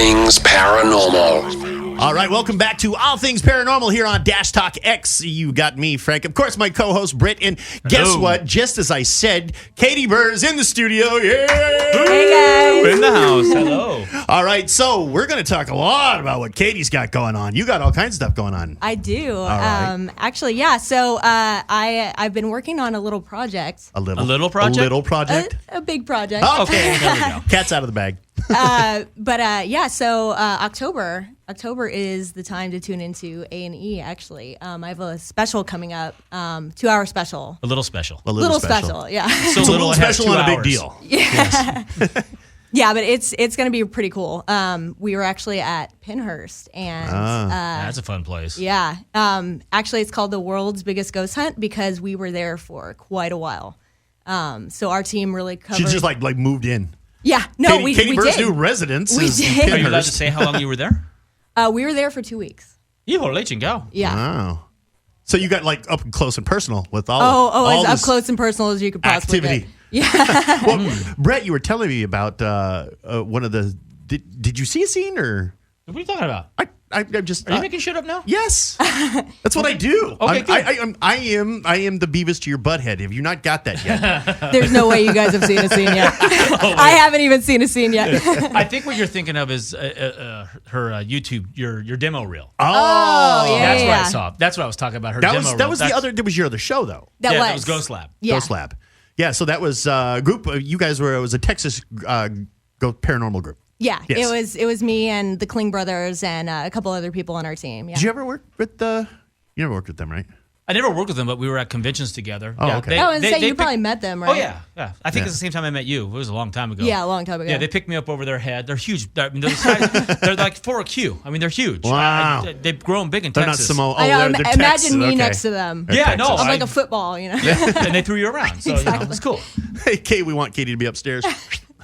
Things Paranormal. All right, welcome back to All Things Paranormal here on Dash Talk X. You got me, Frank. Of course, my co-host, Britt. And guess what? Just as I said, Katie Burr is in the studio. Yeah! Hey, guys. We're in the house. Hello. All right, so we're going to talk a lot about what Katie's got going on. You got all kinds of stuff going on. I do. right. Actually, yeah. So I've been working on a little project. A little project? A little project? A big project. Oh, Okay, there we go. Cat's out of the bag. So October is the time to tune into A&E, actually. I have a special coming up, 2-hour special. A little special. A little special. Yeah. So It's a little it has special 2 and a big hours. deal. Yeah. Yeah, but it's going to be pretty cool. We were actually at Pinehurst, and That's a fun place. yeah, actually it's called the world's biggest ghost hunt because we were there for quite a while. So our team really covered. She just like moved in. Yeah, no, Katie we Burr's did. new residence We is did. Pinehurst. Are you allowed to say how long you were there? We were there for 2 weeks. Go. Yeah. Wow. So you got like up close and personal with all As up this close and personal as you could possibly activity. get. Yeah. Well, Brett, you were telling me about one of the. Did you see a scene or? What are you talking about? I'm just. Are you making shit up now? Yes, that's what I do. Okay, good. I am the Beavis to your butthead. Have you not got that yet? There's no way you guys have seen a scene yet. I haven't even seen a scene yet. I think what you're thinking of is her YouTube, your demo reel. Oh, yeah. That's what I saw. That's what I was talking about. Her demo reel. That was your other show though. That was Ghost Lab. Yeah. Ghost Lab. Yeah, so that was a group. You guys were. It was a Texas paranormal group. Yeah, Yes. it was me and the Kling brothers and a couple other people on our team. Yeah. Did you ever work with You never worked with them, right? I never worked with them, but we were at conventions together. Oh, yeah, okay. You probably met them, right? Oh, yeah. I think it's the same time I met you. It was a long time ago. Yeah, a long time ago. Yeah, they picked me up over their head. They're huge. They're like 4Q. I mean, they're huge. Wow. They've grown big in They're Texas. not Samoa. I know. They're Imagine Texas. me Okay. next to them. Yeah, no. I'm like a football, you know. And they threw you around. So, Exactly. it's cool. Hey, Kate, we want Katie to be upstairs.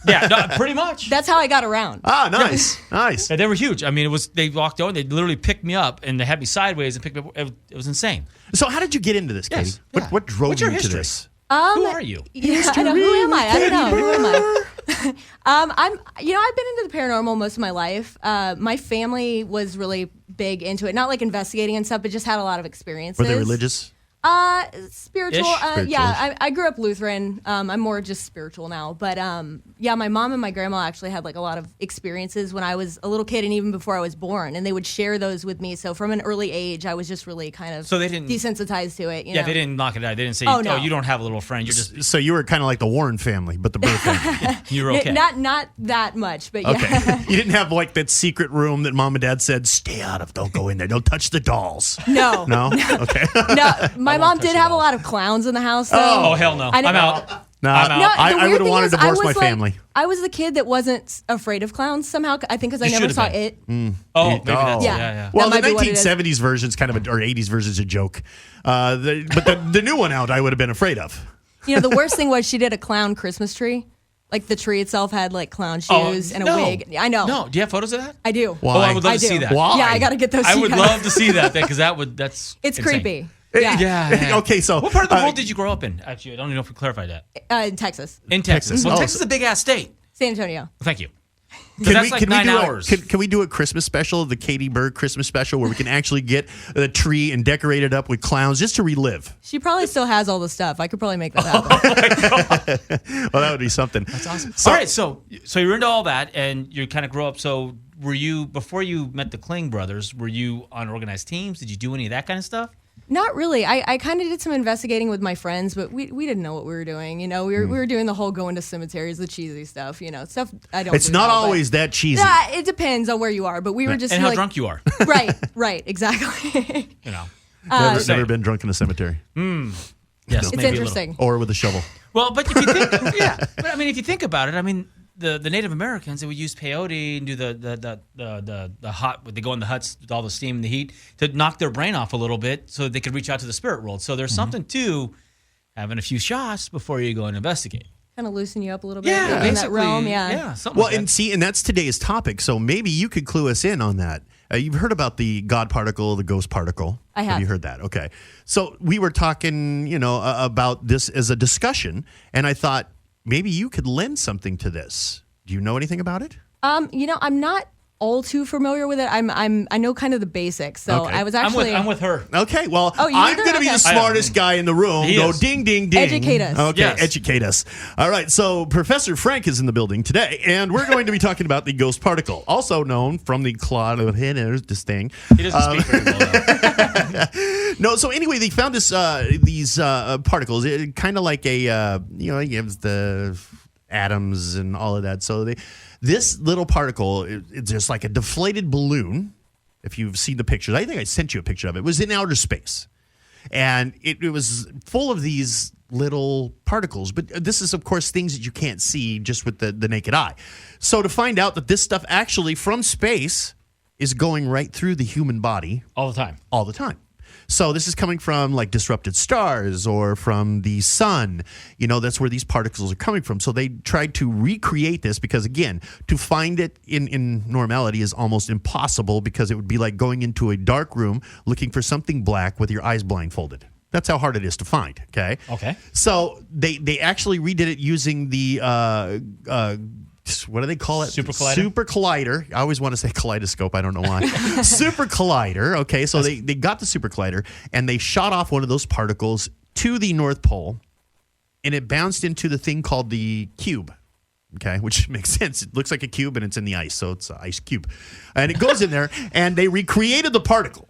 Yeah, no, pretty much. That's how I got around. Ah, nice, nice. Yeah, they were huge. I mean, they walked over, they literally picked me up, and they had me sideways and picked me up. It was insane. So, how did you get into this, Katie? Yes, yeah. What drove What's you your into history? this? Who are you? Yeah, I know. Who am I? I don't know. Who am I? I've been into the paranormal most of my life. My family was really big into it, not like investigating and stuff, but just had a lot of experiences. Were they religious? Spiritual. Yeah, I grew up Lutheran. I'm more just spiritual now. But yeah, my mom and my grandma actually had like a lot of experiences when I was a little kid and even before I was born, and they would share those with me. So from an early age, I was just really kind of desensitized to it. You know? They didn't knock it out. They didn't say, Oh, no. you don't have a little friend. You're just, So you were kind of like the Warren family, but the Burr family. you're okay. Not that much, but yeah. Okay. You didn't have like that secret room that mom and dad said, stay out of, don't go in there, don't touch the dolls. No. No? Okay. No, my mom did have a lot of clowns in the house, though. Oh, hell no. I know- I'm out. No, I'm out. No, I the would weird have thing wanted is, to divorce I my was like- family. I was the kid that wasn't afraid of clowns somehow. I think because I You never should've saw been. it. Oh, maybe that's Yeah. yeah. Well, That the might be what it is. 1970s version's kind of or 80s version's a joke. But the new one out, I would have been afraid of. You know, the worst thing was she did a clown Christmas tree. Like the tree itself had like clown shoes and a no. wig. I know. No, do you have photos of that? I do. Why? Oh, I would love I to see do. that. Why? Yeah, I got to get those. I to would you guys. love to see that because that's It's insane. creepy. Yeah. Yeah. Okay, so What part of the world did you grow up in? Actually, I don't even know if we clarified that. In Texas, In Texas. Well, Oh, Texas is a big ass state. San Antonio. Thank you. That's like 9 hours. Can we do a Christmas special, the Katie Burr Christmas special, where we can actually get the tree and decorate it up with clowns just to relive? She probably still has all the stuff. I could probably make that happen. Well, that would be something. That's awesome. So, All right, so you're into all that, and you kind of grow up. So were you, before you met the Kling brothers, were you on organized teams? Did you do any of that kind of stuff? Not really. I kind of did some investigating with my friends, but we didn't know what we were doing. You know, we were doing the whole going to cemeteries, the cheesy stuff. You know, stuff I don't. It's do not now, but- always that cheesy. Yeah, it depends on where you are, but we were just And how like, drunk you are. Right, exactly. You know. Never been drunk in a cemetery Yes, It's maybe interesting. or with a shovel. Well, but if you think, but I mean, if you think about it, I mean, the Native Americans, they would use peyote and do the hot. They go in the huts with all the steam and the heat to knock their brain off a little bit, so that they could reach out to the spirit world. So there's something to having a few shots before you go and investigate. Kind of loosen you up a little bit. Yeah, in that basically. realm. Yeah, something Well, like and that. see, and that's today's topic. So maybe you could clue us in on that. You've heard about the God particle, the ghost particle. I have. You heard that? Okay. So we were talking, about this as a discussion, and I thought maybe you could lend something to this. Do you know anything about it? I'm not all too familiar with it. I know kind of the basics. So Okay. I was actually I'm with her. Okay, well, Oh, you I'm either? going to be the Okay. smartest guy in the room. He Go is. ding, ding, ding. Educate us. Okay, Yes. educate us. All right, so Professor Frank is in the building today, and we're going to be talking about the ghost particle, also known from the cloud of this thing. He doesn't speak very well, though. No, so anyway, they found these particles, kind of like a, you have the atoms and all of that. So this little particle, it's just like a deflated balloon. If you've seen the pictures, I think I sent you a picture of it. It was in outer space. And it was full of these little particles. But this is, of course, things that you can't see just with the naked eye. So to find out that this stuff actually from space is going right through the human body All the time. all the time. So this is coming from like disrupted stars or from the sun. That's where these particles are coming from. So they tried to recreate this because, again, to find it in normality is almost impossible because it would be like going into a dark room looking for something black with your eyes blindfolded. That's how hard it is to find, okay? Okay. So they actually redid it using the what do they call it? Super collider? Super collider. I always want to say kaleidoscope. I don't know why. Super collider. Okay, so they got the super collider and they shot off one of those particles to the North Pole, and it bounced into the thing called the cube. Okay, which makes sense. It looks like a cube and it's in the ice, so it's an ice cube, and it goes in there, and they recreated the particle.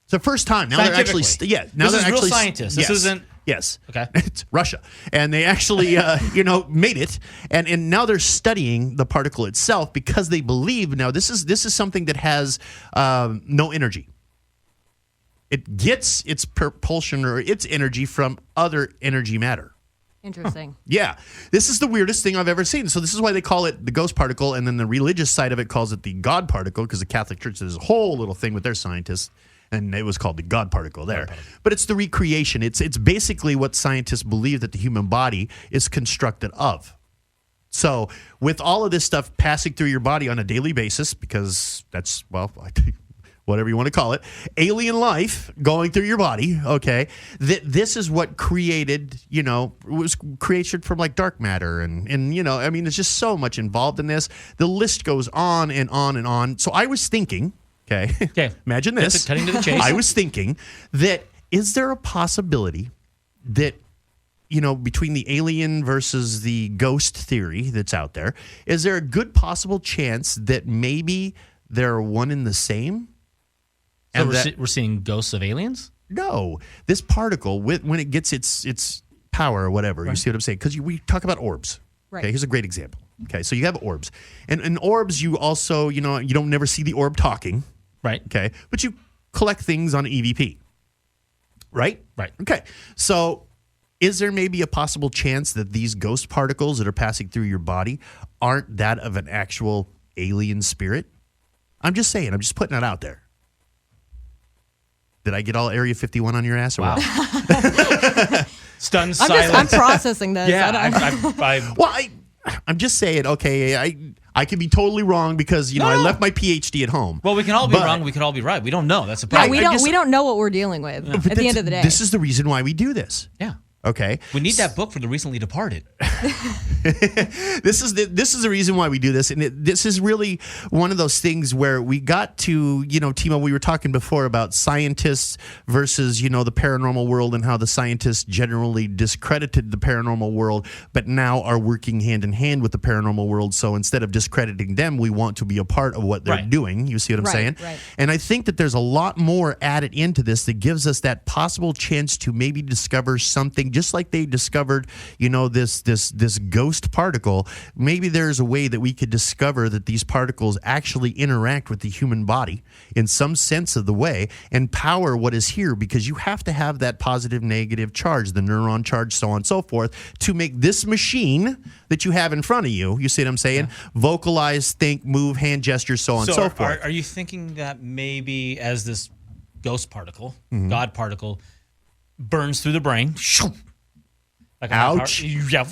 It's the first time. Now they're actually, Now This they're is real actually scientists. This isn't. Yes. Okay. It's Russia. And they actually, made it. And now they're studying the particle itself because they believe now this is something that has no energy. It gets its propulsion or its energy from other energy matter. Interesting. Yeah. This is the weirdest thing I've ever seen. So this is why they call it the ghost particle. And then the religious side of it calls it the God particle because the Catholic Church does a whole little thing with their scientists. And it was called the God particle there. But it's the recreation. It's basically what scientists believe that the human body is constructed of. So with all of this stuff passing through your body on a daily basis, because that's, well, whatever you want to call it, alien life going through your body, okay, this is what created, was creation from like dark matter. And there's just so much involved in this. The list goes on and on and on. So I was thinking... Okay. Imagine this. Cutting to the chase. I was thinking that is there a possibility that, between the alien versus the ghost theory that's out there, is there a good possible chance that maybe they're one and the same? So we're seeing ghosts of aliens? No. This particle, when it gets its power or whatever, right. You see what I'm saying? Because we talk about orbs. Right. Okay, here's a great example. Okay, so you have orbs. And in orbs, you also, you don't never see the orb talking. Right. Okay. But you collect things on EVP. Right? Right. Okay. So is there maybe a possible chance that these ghost particles that are passing through your body aren't that of an actual alien spirit? I'm just saying. I'm just putting it out there. Did I get all Area 51 on your ass? Or wow. what? Stunned silence. I'm processing this. Yeah. I'm just saying, okay, I could be totally wrong because, I left my PhD at home. Well, we can all be wrong. We could all be right. We don't know. That's a problem. We don't know what we're dealing with at the end of the day. This is the reason why we do this. Yeah. Okay. We need that book for the recently departed. This is the reason why we do this, and this is really one of those things where we got to, Timo, we were talking before about scientists versus, the paranormal world and how the scientists generally discredited the paranormal world, but now are working hand in hand with the paranormal world. So instead of discrediting them, we want to be a part of what they're doing. You see what I'm saying? Right. And I think that there's a lot more added into this that gives us that possible chance to maybe discover something, just like they discovered, this ghost particle. Maybe there's a way that we could discover that these particles actually interact with the human body in some sense of the way and power what is here, because you have to have that positive, negative charge, the neuron charge, so on and so forth, to make this machine that you have in front of you, you see what I'm saying, vocalize, think, move, hand gestures, so on and so forth. Are you thinking that maybe as this ghost particle, God particle, burns through the brain, like ouch. Yeah.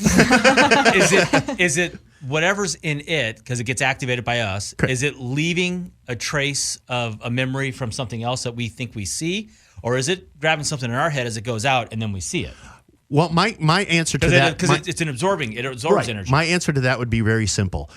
Is it whatever's in it, because it gets activated by us, Correct. Is it leaving a trace of a memory from something else that we think we see? Or is it grabbing something in our head as it goes out and then we see it? Well, my answer to that, because it's an absorbing. It absorbs energy. My answer to that would be very simple.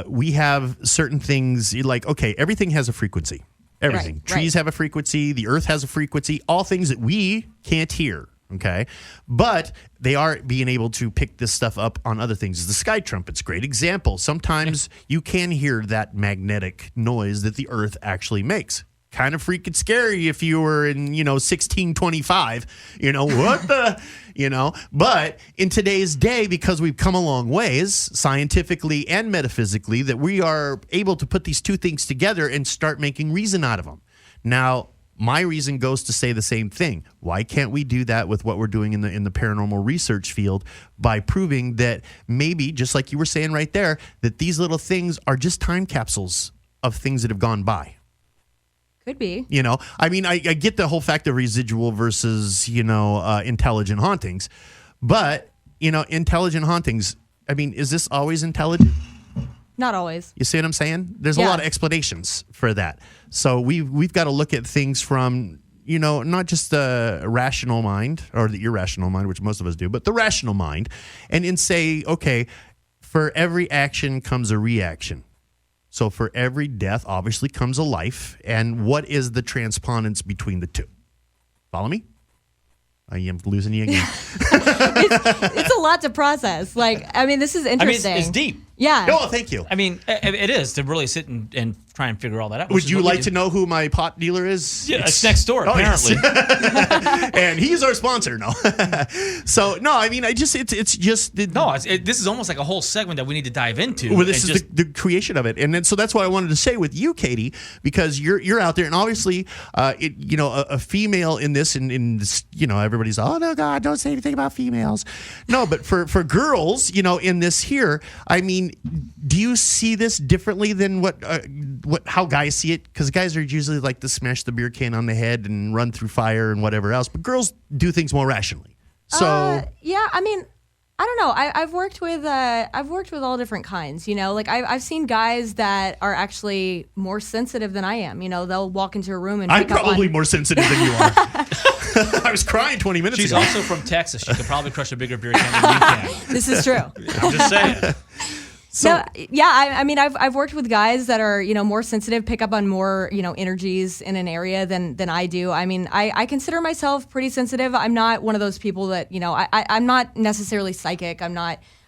We have certain things like, okay, everything has a frequency. Everything. Right, Trees have a frequency. The earth has a frequency. All things that we can't hear. Okay. But they are being able to pick this stuff up on other things. The sky trumpet's a great example. Sometimes you can hear that magnetic noise that the earth actually makes. Kind of freaking scary if you were in, 1625, what the, but in today's day, because we've come a long ways scientifically and metaphysically, that we are able to put these two things together and start making reason out of them. Now, my reason goes to say the same thing. Why can't we do that with what we're doing in the paranormal research field by proving that maybe, just like you were saying right there, that these little things are just time capsules of things that have gone by? Could be. I get the whole fact of residual versus, intelligent hauntings. But, intelligent hauntings, is this always intelligent? Not always. You see what I'm saying? There's a lot of explanations for that. So we've got to look at things from, not just the rational mind or the irrational mind, which most of us do, but the rational mind, and say, okay, for every action comes a reaction. So for every death, obviously, comes a life. And what is the transpondence between the two? Follow me? I am losing you again. It's a lot to process. This is interesting. It's deep. Yeah. Oh, thank you. It is to really sit and try and figure all that out. Would you like to know who my pot dealer is? Yeah, it's next door, apparently. Yes. And he's our sponsor, no. So, no, it's just... this is almost like a whole segment that we need to dive into. Well, this is the creation of it. And then, so that's what I wanted to say with you, Katie, because you're out there, and obviously, a female in this, and this, everybody's, oh, no, God, don't say anything about females. No, but for girls, in this here, do you see this differently than how guys see it? Because guys are usually like to smash the beer can on the head and run through fire and whatever else, but girls do things more rationally. So I don't know. I've worked with all different kinds. I've seen guys that are actually more sensitive than I am. They'll walk into a room and I'm probably more sensitive than you are. I was crying 20 minutes She's ago. also from Texas. She could probably crush a bigger beer can than you can. This is true. I'm just saying. I've worked with guys that are, more sensitive, pick up on more, energies in an area than I do. I consider myself pretty sensitive. I'm not one of those people that, I'm not necessarily psychic.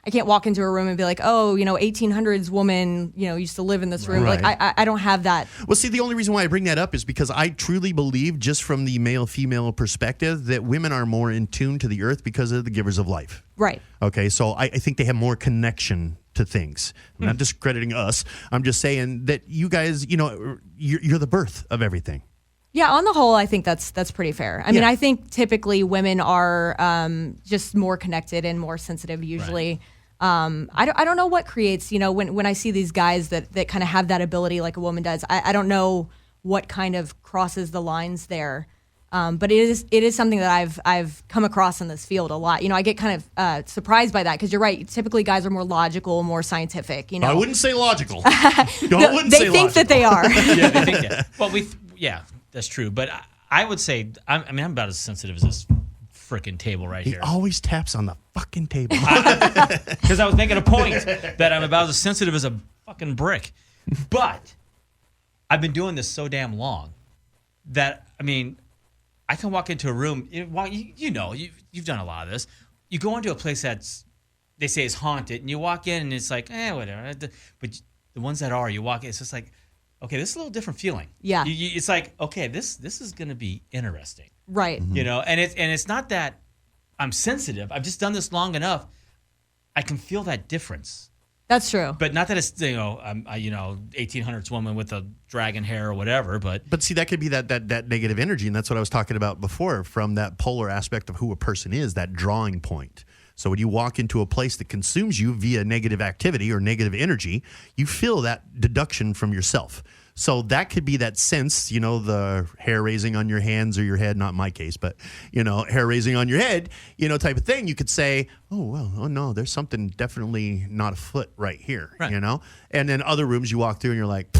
I can't walk into a room and be like, oh, 1800s woman, used to live in this room. Right. I don't have that. Well, see, the only reason why I bring that up is because I truly believe, just from the male-female perspective, that women are more in tune to the earth because of the givers of life. Right. Okay, so I think they have more connection to things. I'm not discrediting us. I'm just saying that you guys, you're the birth of everything. Yeah, on the whole, I think that's pretty fair. I think typically women are just more connected and more sensitive usually. Right. I don't know what creates, when I see these guys that kind of have that ability like a woman does. I don't know what kind of crosses the lines there. But it is something that I've come across in this field a lot. I get kind of surprised by that because you're right. Typically, guys are more logical, more scientific. I wouldn't say logical. They think that they are. Yeah, they think that. Well, that's true. But I would say, I'm about as sensitive as this freaking table right here. He always taps on the fucking table. Because I was making a point that I'm about as sensitive as a fucking brick. But I've been doing this so damn long that, I can walk into a room. You've done a lot of this. You go into a place they say is haunted, and you walk in, and it's like, whatever. But the ones that are, you walk in, it's just like, okay, this is a little different feeling. Yeah. It's like, okay, this is going to be interesting. Right. Mm-hmm. And it's not that I'm sensitive. I've just done this long enough. I can feel that difference. That's true. But not that it's 1800s woman with a dragon hair or whatever. But see, that could be that negative energy, and that's what I was talking about before, from that polar aspect of who a person is, that drawing point. So when you walk into a place that consumes you via negative activity or negative energy, you feel that deduction from yourself. So that could be that sense, the hair raising on your hands or your head, not in my case, but, hair raising on your head, type of thing. You could say, oh no, there's something definitely not afoot right here, right. And then other rooms you walk through and you're like,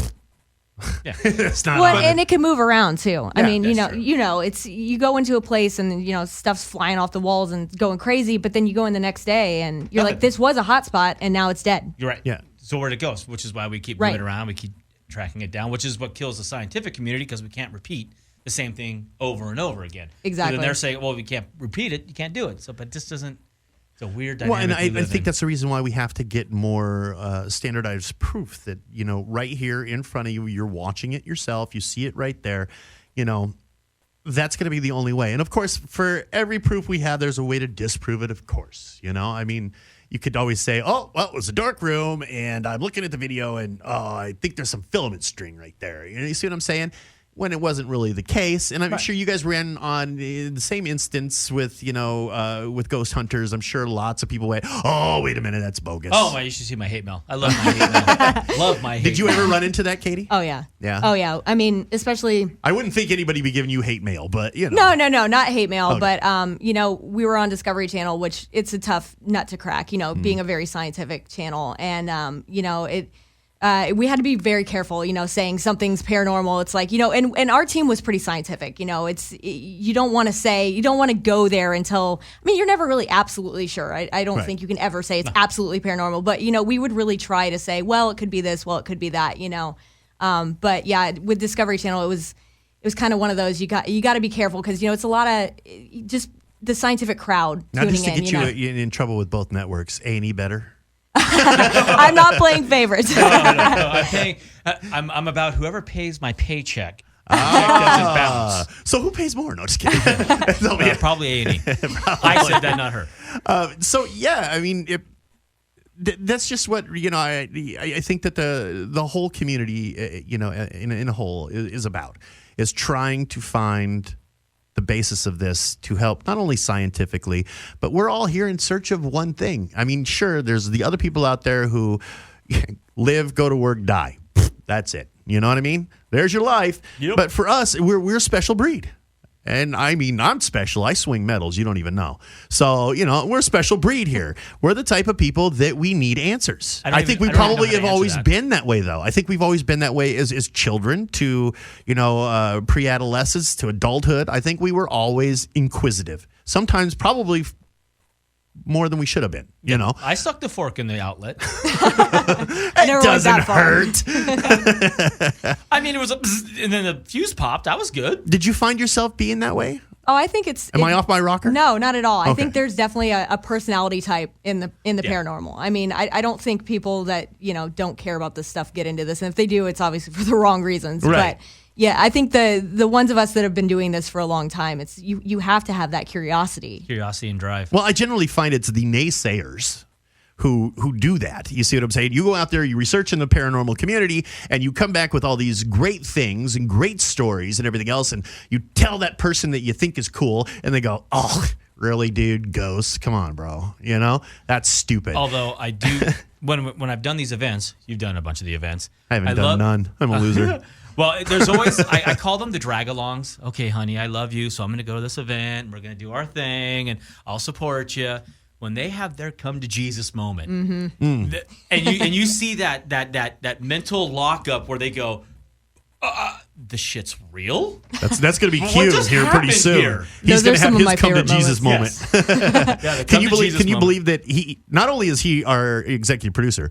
Yeah. It's not Well, on and it. it can move around too. I Yeah, mean, that's true. it's you go into a place and stuff's flying off the walls and going crazy, but then you go in the next day and you're like, this was a hot spot and now it's dead. You're right. Yeah. So where'd it go? Which is why we keep Right. moving around. We keep tracking it down, which is what kills the scientific community because we can't repeat the same thing over and over again. Exactly. So then they're saying, well, we can't repeat it. You can't do it. So, but this doesn't. It's a weird Well, dynamic. and we I live think in. that's the reason why we have to get more standardized proof that, right here in front of you, you're watching it yourself. You see it right there. That's going to be the only way. And of course, for every proof we have, there's a way to disprove it, of course. I mean, you could always say, oh, well, it was a dark room and I'm looking at the video and, I think there's some filament string right there. You see what I'm saying? When it wasn't really the case. And I'm sure you guys ran on the same instance with, with ghost hunters. I'm sure lots of people went, oh, wait a minute, that's bogus. Oh, you should see my hate mail. I love my hate mail. Love my hate Did you mail. ever run into that, Katie? Oh yeah. Yeah. Oh yeah. I mean, especially. I wouldn't think anybody be giving you hate mail, but No, not hate mail, Okay. but we were on Discovery Channel, which it's a tough nut to crack. Being a very scientific channel, and we had to be very careful. Saying something's paranormal. It's like and our team was pretty scientific. It's you don't want to go there until you're never really absolutely sure. I don't Right. think you can ever say it's absolutely paranormal, but we would really try to say, well, it could be this, well, it could be that. But yeah, with Discovery Channel, it was kind of one of those you got to be careful because it's a lot of just the scientific crowd now tuning just to in. get you in trouble with both networks, A&E better. I'm not playing favorites. No, I'm paying. I'm about whoever pays my paycheck. Check doesn't bounce. So who pays more? No, just kidding. They'll be- Probably A&E. I said that, not her. so yeah, I mean, that's just what I think that the whole community, in a whole, is about, is trying to find the basis of this to help not only scientifically, but we're all here in search of one thing. I mean, sure, there's the other people out there who live, go to work, die. That's it. You know what I mean? There's your life. Yep. But for us, we're a special breed. And I mean, I'm special. I swing metals. You don't even know. So, we're a special breed here. We're the type of people that we need answers. I think we probably have always been that way, though. I think we've always been that way as children to, pre-adolescence to adulthood. I think we were always inquisitive. Sometimes probably more than we should have been, I stuck the fork in the outlet. I never went Doesn't that far. hurt. I mean, it was and then the fuse popped. That was good. Did you find yourself being that way? Oh, I think it's. Am I off my rocker? No, not at all. I Okay. think there's definitely a personality type in the paranormal. I mean, I don't think people that don't care about this stuff get into this, and if they do, it's obviously for the wrong reasons. Right. But yeah, I think the ones of us that have been doing this for a long time, it's you have to have that curiosity. Curiosity and drive. Well, I generally find it's the naysayers who do that. You see what I'm saying? You go out there, you research in the paranormal community, and you come back with all these great things and great stories and everything else, and you tell that person that you think is cool, and they go, oh, really, dude? Ghosts? Come on, bro. That's stupid. Although I do, when I've done these events, you've done a bunch of the events. I haven't done none. I'm a loser. Well, there's always, I call them the drag-alongs. Okay, honey, I love you, so I'm going to go to this event. We're going to do our thing, and I'll support you. When they have their come to Jesus moment, and you see that mental lockup where they go, the shit's real? That's going to be What cute just here pretty happened soon. here? He's Those going are to have some of my his come to favorite Jesus moment. Yes. Yeah, the Can come you to believe? Jesus Can you moment. believe that he not only is he our executive producer,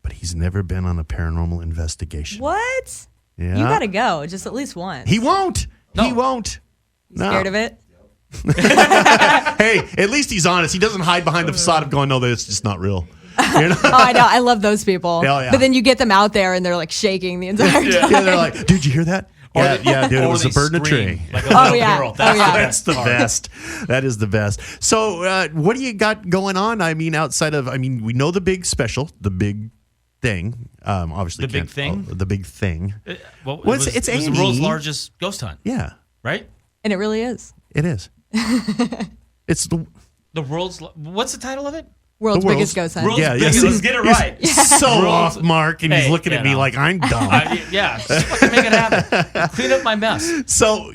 but he's never been on a paranormal investigation. What? Yeah. You got to go just at least once. He won't. No. He won't. No. Scared of it? Hey, at least he's honest. He doesn't hide behind the facade of going, "No, that's just not real." Oh, I know. I love those people. Oh, yeah. But then you get them out there and they're like shaking the entire time. Yeah, they're like, "Did you hear that?" Yeah, dude, it Or was a they bird in a scream tree. like a little yeah. girl. Oh, yeah. That's the part. best. That is the best. So, what do you got going on? I mean, outside of, we know the big special, the big thing. Obviously, The big thing? the big thing. Well, Well, it it's was the A&E. world's largest ghost hunt, Yeah, right? And it really is. it is. It's the The world's. What's the title of it? World's The world's- biggest ghost hunt. World's Yeah, biggest. yes. Let's get it He's right. so World's- off mark, and he's Hey, looking at me like I'm dumb. Yeah, just fucking make it happen. Clean up my mess. So,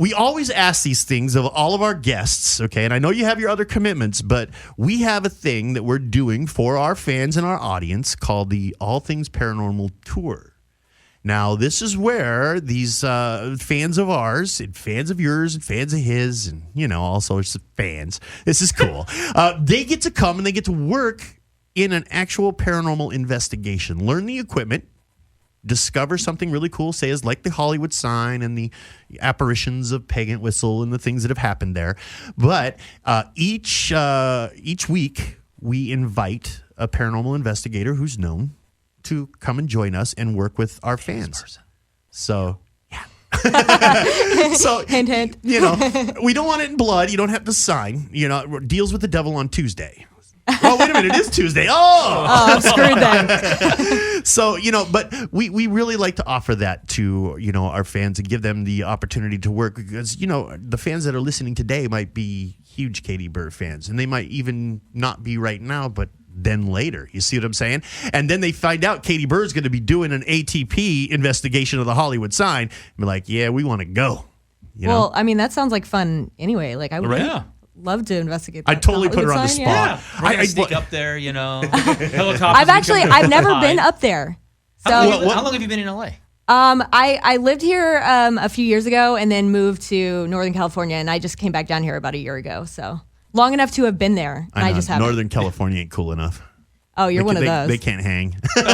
we always ask these things of all of our guests, okay? And I know you have your other commitments, but we have a thing that we're doing for our fans and our audience called the All Things Paranormal Tour. Now, this is where these fans of ours and fans of yours and fans of his and, all sorts of fans, this is cool. They get to come and they get to work in an actual paranormal investigation, learn the equipment, discover something really cool, say as like the Hollywood sign and the apparitions of Pagan Whistle and the things that have happened there. But each week we invite a paranormal investigator who's known to come and join us and work with our fans. So, yeah. So, hint, hint. We don't want it in blood. You don't have to sign. Deals with the devil on Tuesday. Oh, wait a minute. It is Tuesday. Oh, I'm screwed then. So, but we really like to offer that to, our fans and give them the opportunity to work because, the fans that are listening today might be huge Katie Burr fans and they might even not be right now, but then later. You see what I'm saying? And then they find out Katie Burr is going to be doing an ATP investigation of the Hollywood sign and be like, yeah, we want to go. Well, I mean, that sounds like fun anyway. Like I would. Yeah. Love to investigate that. I'd totally put her on the sign, spot. yeah. I sneak up there, helicopters. I've never been up there. So How long have you been in LA? I lived here a few years ago and then moved to Northern California, and I just came back down here about a year ago. So long enough to have been there. And I just haven't. Northern California ain't cool enough. Oh, you're one of those. They can't hang. You're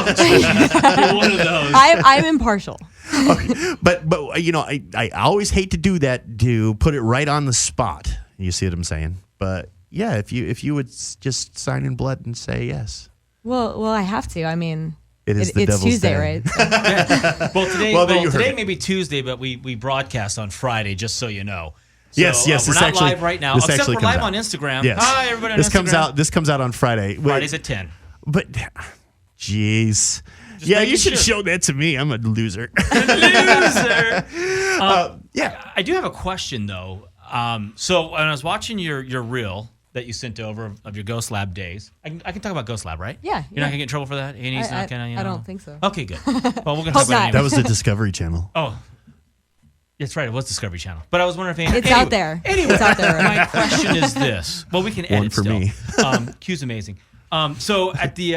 one of those. I'm impartial. Okay. But I always hate to do that, to put it right on the spot. You see what I'm saying? But yeah, if you would just sign in blood and say yes. Well, I have to. I mean, it's Devil's Tuesday, Day. right? So. Yeah. Well, today it. may be Tuesday, but we broadcast on Friday, just so you know. So, Yes. We're not actually, live right now, this except actually we're comes live out. on Instagram. Yes. Hi, everybody on Instagram. This comes out on Friday. Fridays at 10. But, jeez. Yeah, making you should sure. show that to me. I'm a loser. Loser. Yeah. I do have a question, though. So when I was watching your reel that you sent over of your Ghost Lab days, I can talk about Ghost Lab, right? Yeah. You're not going to get in trouble for that? Annie's not going to, I don't think so. Okay, good. Well, we're going to talk Hope about it not. anyway. That was the Discovery Channel. Oh, that's right. It was Discovery Channel. But I was wondering if It's out there. Anyway, It's out there. Right? my question is this. Well, we can edit One for still. me. Q's amazing. So at the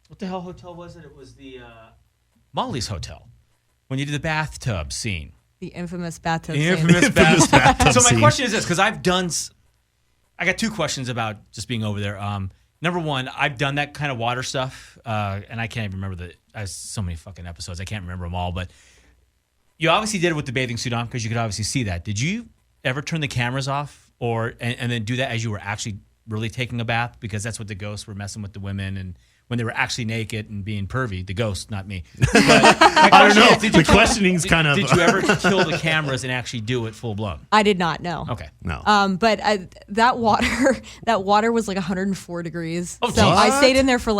what the hell hotel was it? It was the Molly's Hotel. When you did the bathtub scene. The infamous bathtub The scene. infamous bathtub. So my scene. question is this, because I got two questions about just being over there. Number one, I've done that kind of water stuff, and I can't even remember so many fucking episodes. I can't remember them all, but you obviously did it with the bathing suit on because you could obviously see that. Did you ever turn the cameras off and then do that as you were actually really taking a bath? Because that's what the ghosts were messing with the women and when they were actually naked and being pervy. The ghosts, not me. But I don't know. The questioning's kind of... Did you ever kill the cameras and actually do it full blown? I did not know. Okay. No. But that water was like 104 degrees. Oh, so geez. I stayed in there for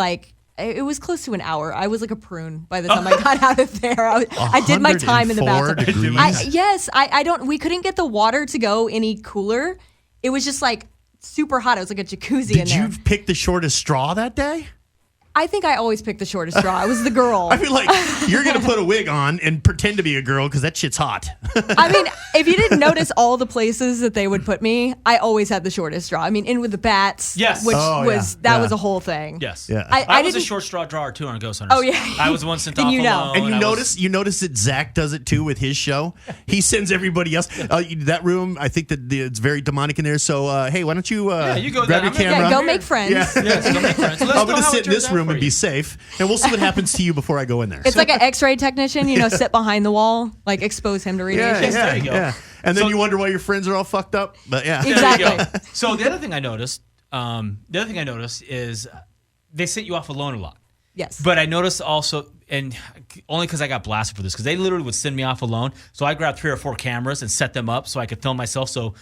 it was close to an hour. I was like a prune by the time I got out of there. I did my time in the 104 bathtub. degrees? We couldn't get the water to go any cooler. It was just like super hot. It was like a jacuzzi in Did there. you pick the shortest straw that day? I think I always picked the shortest straw. I was the girl. I feel like you're going to put a wig on and pretend to be a girl because that shit's hot. I mean, if you didn't notice all the places that they would put me, I always had the shortest straw. I mean, in with the bats, Yes. which Oh, was yeah. was a whole thing. Yes. Yeah. I was a didn't- short straw drawer too on Ghost Hunters. Oh, yeah. I was the one sent Then off you know. alone. And I you notice that Zach does it too with his show. He sends everybody else. That room, I think that it's very demonic in there. So, hey, why don't you, you go grab there. your I'm gonna- camera? Go make friends. Yeah. Yes, go make friends. Let us I'm know going to how it sit in turns this out room for and be you. safe, and we'll see what happens to you before I go in there. It's like an X-ray technician, sit behind the wall, like expose him to radiation. Yes, there you go. yeah. And then So- you wonder why your friends are all fucked up. But yeah. There Exactly. you go. So the other thing I noticed is they sent you off alone a lot. Yes. But I noticed also, and only because I got blasted for this, because they literally would send me off alone. So I grabbed 3 or 4 cameras and set them up so I could film myself. So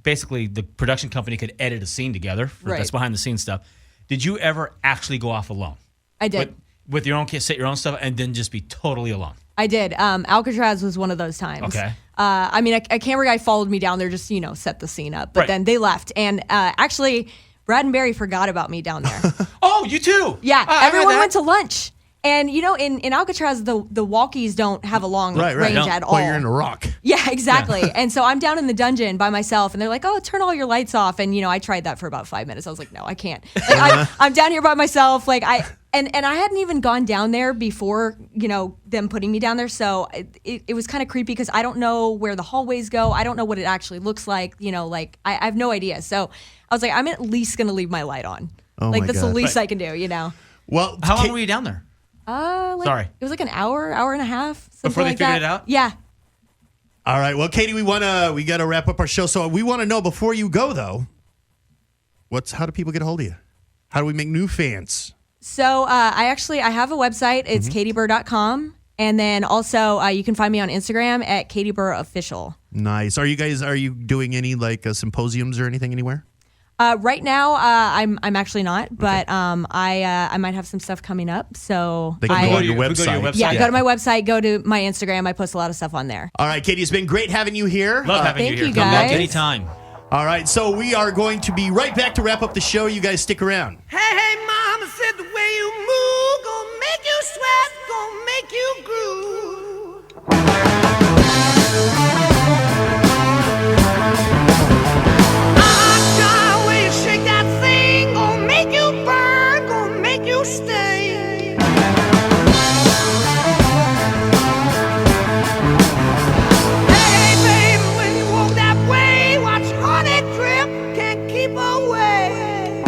basically, the production company could edit a scene together. Right. That's behind the scenes stuff. Did you ever actually go off alone? I did. With your own set your own stuff, and then just be totally alone. I did. Alcatraz was one of those times. Okay. I mean, a camera guy followed me down there just, set the scene up. But Right. then they left. And actually, Brad and Barry forgot about me down there. Oh, you too. Yeah. I heard Everyone that. went to lunch. And in Alcatraz, the walkies don't have a long range at all. Well, you're in a rock. Yeah, exactly. Yeah. And so I'm down in the dungeon by myself, and they're like, "Oh, turn all your lights off." And I tried that for about 5 minutes. I was like, "No, I can't. Like, I'm down here by myself." Like I hadn't even gone down there before them putting me down there. So it was kind of creepy because I don't know where the hallways go. I don't know what it actually looks like. Like I have no idea. So I was like, I'm at least gonna leave my light on. Oh like my that's God. the least I can do. Well, how long were you down there? Sorry. It was like an hour and a half. Before they like figured that. it out? Yeah. All right. Well, Katie, we got to wrap up our show. So we want to know before you go, though, how do people get a hold of you? How do we make new fans? So I have a website. It's katieburr.com. And then also you can find me on Instagram at katieburrofficial. Nice. Are you doing any like symposiums or anything anywhere? Right now, I'm actually not, but I might have some stuff coming up. So they can go on your website. Yeah, go to my website, go to my Instagram. I post a lot of stuff on there. All right, Katie, it's been great having you here. Love having you here. Thank you, guys. Come back anytime. All right, so we are going to be right back to wrap up the show. You guys stick around. Hey, mama said the way you move gonna make you sweat, gonna make you groove. Shake that thing, gonna make you burn, gonna make you stay. Hey, baby, when you walk that way, watch honey drip, can't keep away.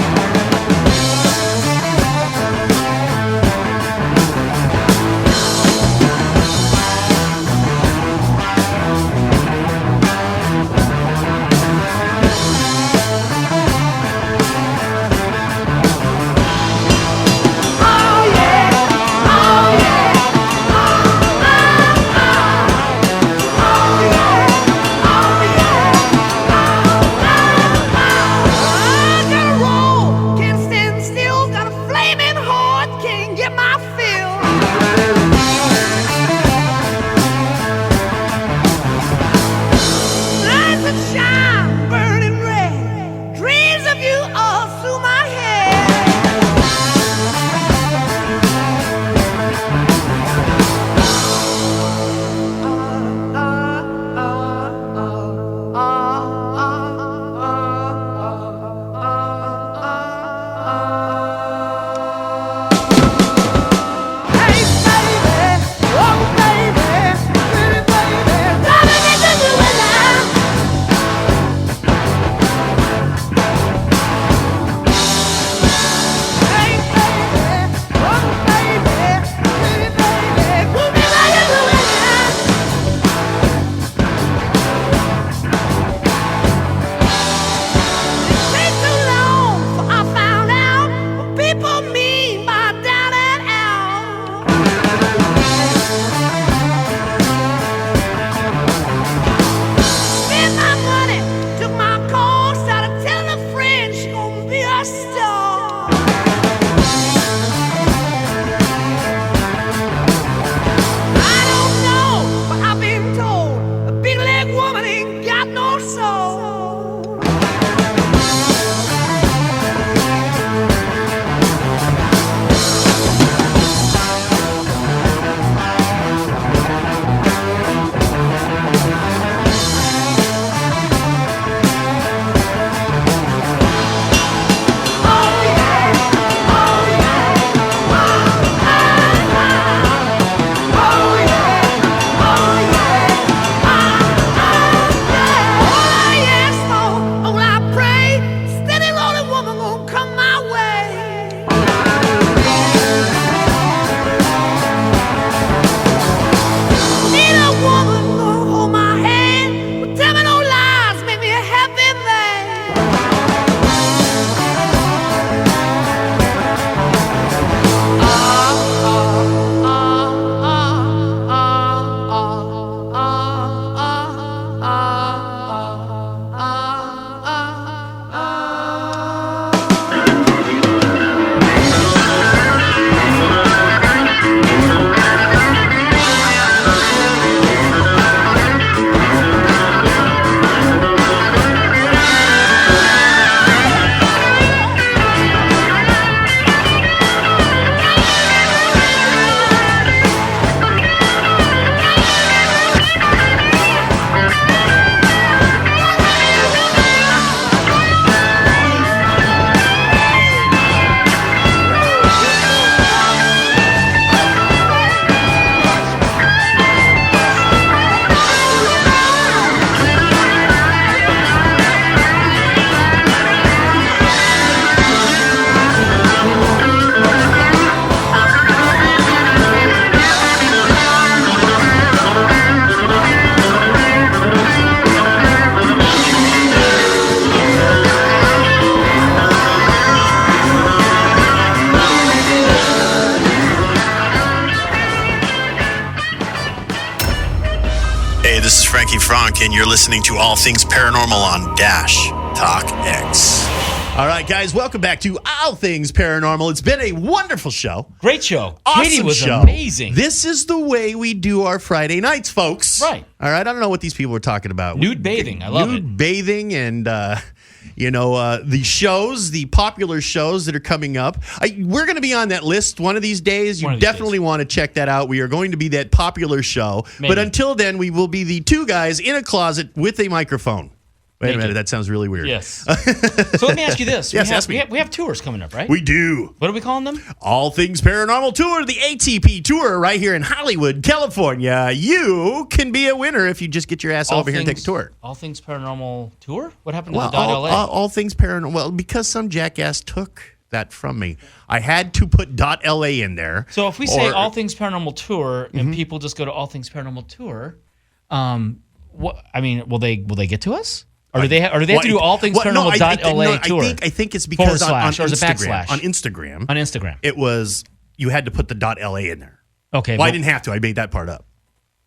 Drunk, and you're listening to All Things Paranormal on Dash Talk X. All right, guys, welcome back to All Things Paranormal. It's been a wonderful show. Great show. Awesome Katie was show. amazing. This is the way we do our Friday nights, folks. Right. All right, I don't know what these people were talking about. Nude bathing. I love it. Nude bathing and... the shows, the popular shows that are coming up. We're going to be on that list one of these days. You definitely want to check that out. We are going to be that popular show. Maybe. But until then, we will be the two guys in a closet with a microphone. Wait a minute, that sounds really weird. Yes. So let me ask you this. Yes, ask me. We have tours coming up, right? We do. What are we calling them? All Things Paranormal Tour, the ATP Tour right here in Hollywood, California. You can be a winner if you just get your ass over here and take a tour. All Things Paranormal Tour? What happened to the .LA? .LA? All Things Paranormal. Well, because some jackass took that from me. I had to put .LA in there. So if we say All Things Paranormal Tour and people just go to All Things Paranormal Tour, will they get to us? Or do they have to do All Things Paranormal.LA tour? I think it's because on Instagram. On Instagram. On Instagram. It was, you had to put the .LA in there. Okay. Well, I didn't have to. I made that part up.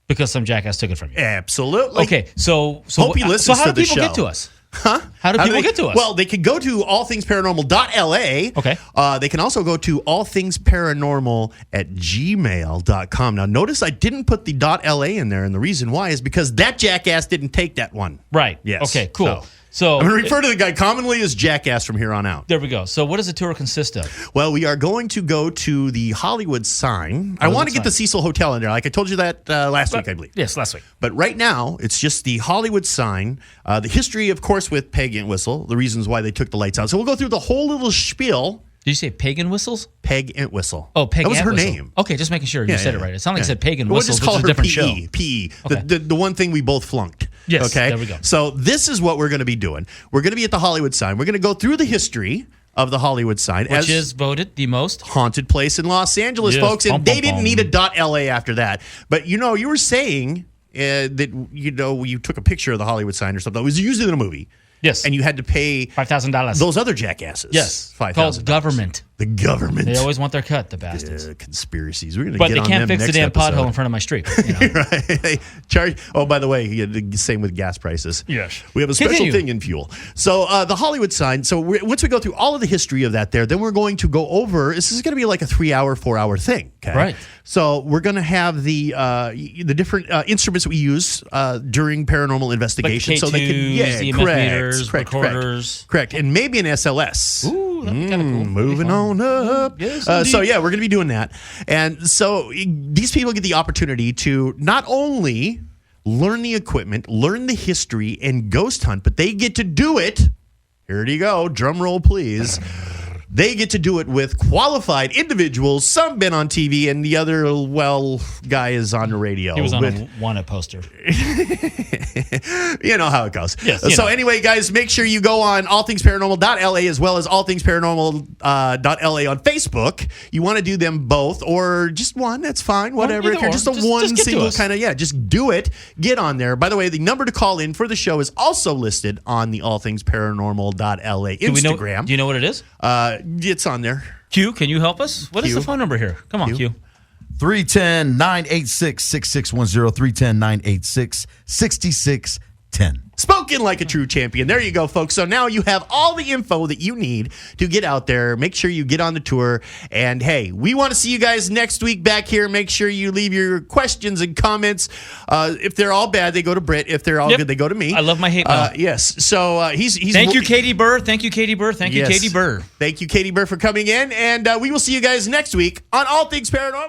Because some jackass took it from you. Absolutely. Okay. So hope he listens how to do the people show. get to us? Huh? How do people get to us? Well, they could go to allthingsparanormal.la. Okay. They can also go to allthingsparanormal@gmail.com. Now, notice I didn't put the .la in there, and the reason why is because that jackass didn't take that one. Right. Yes. Okay, cool. So I'm going to refer to the guy commonly as Jackass from here on out. There we go. So what does the tour consist of? Well, we are going to go to the Hollywood sign. I want to get the Cecil Hotel in there. Like I told you that last week, I believe. Yes, last week. But right now, it's just the Hollywood sign. The history, of course, with Peg and Whistle, the reasons why they took the lights out. So we'll go through the whole little spiel. Did you say Pagan Whistles? Peg and Whistle. Oh, Peg That was and her Whistle. name. Okay, just making sure you said it right. It sounded like you said Pagan We'll Whistles, just call which is her a different show. PE. Okay. The one thing we both flunked. Yes, okay? there we go. So this is what we're going to be doing. We're going to be at the Hollywood sign. We're going to go through the history of the Hollywood sign. Which is voted the most haunted place in Los Angeles, yes, folks. And they didn't need a .LA after that. But, you were saying that, you took a picture of the Hollywood sign or something. It was used in a movie. Yes. And you had to pay $5,000. Those other jackasses. Yes. $5,000. Called government. The government. They always want their cut, the bastards. Conspiracies. We're going to get on them But they can't fix the damn episode. pothole in front of my street. Right. They charge. Oh, by the way, the same with gas prices. Yes. We have a special thing in fuel. So the Hollywood sign. So once we go through all of the history of that then we're going to go over. This is going to be like a 3-hour, 4-hour thing. Okay. Right. So we're going to have the different instruments that we use during paranormal investigation. Like so they can EMF meters, recorders. Correct. And maybe an SLS. Ooh, that'd be kind of cool. Moving on up. Yes, so we're going to be doing that. And so these people get the opportunity to not only learn the equipment, learn the history, and ghost hunt, but they get to do it. Here you go. Drum roll, please. They get to do it with qualified individuals. Some been on TV, and the other, guy is on the radio. He was on a wanted poster. You know how it goes. Yes, so anyway, guys, make sure you go on allthingsparanormal.la as well as allthingsparanormal.la on Facebook. You want to do them both or just one, that's fine. Whatever. If you're just one single kind of, just do it. Get on there. By the way, the number to call in for the show is also listed on the allthingsparanormal.la Instagram. Do you know what it is? It's on there. Q, can you help us? What is the phone number here? Come on, Q. 310-986-6610, 310-986-6610. Spoken like a true champion. There you go, folks. So now you have all the info that you need to get out there. Make sure you get on the tour. And hey, we want to see you guys next week back here. Make sure you leave your questions and comments. If they're all bad, they go to Britt. If they're all good, they go to me. I love my hate mail. Yes. So he's Thank you, Katie Burr. Thank you, Katie Burr. Thank you, Yes. Katie Burr. Thank you, Katie Burr, for coming in. And we will see you guys next week on All Things Paranormal.